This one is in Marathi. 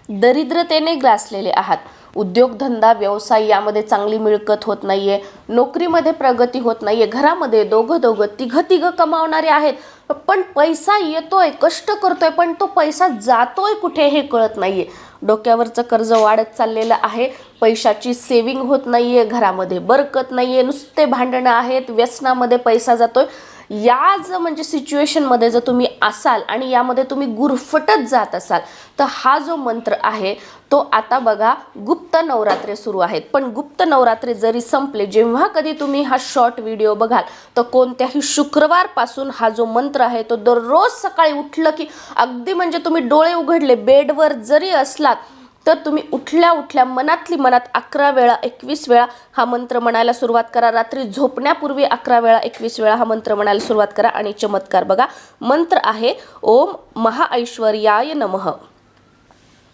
दरिद्रतेने ग्रासलेले आहात, उद्योगधंदा व्यवसाय यामध्ये चांगली मिळकत होत नाहीये, नोकरीमध्ये प्रगती होत नाहीये, घरामध्ये दोघं तिघं कमावणारे आहेत, पण पैसा येतोय, कष्ट करतोय, पण तो पैसा जातोय कुठे हे कळत नाहीये, डोक्यावरचं कर्ज वाढत चाललेलं आहे, पैशाची सेविंग होत नाहीये, घरामध्ये बरकत नाहीये, नुसते भांडणं आहेत, व्यसनामध्ये पैसा जातोय, याच म्हणजे सिच्युएशनमध्ये जर तुम्ही असाल आणि यामध्ये तुम्ही गुरफटत जात असाल तर हा जो मंत्र आहे तो आता बघा, गुप्त नवरात्रे सुरू आहेत, पण गुप्त नवरात्रे जरी संपले, जेव्हा कधी तुम्ही हा शॉर्ट व्हिडिओ बघाल तर कोणत्याही शुक्रवारपासून हा जो मंत्र आहे तो दररोज सकाळी उठलं की अगदी म्हणजे तुम्ही डोळे उघडले, बेडवर जरी असलात तर तुम्ही उठल्या मनातली मनात 11 वेळा 21 वेळा हा मंत्र म्हणायला सुरुवात करा. रात्री झोपण्यापूर्वी 11 वेळा 21 वेळा हा मंत्र म्हणायला सुरुवात करा आणि चमत्कार बघा. मंत्र आहे ओम महाऐश्वर्याय नमः.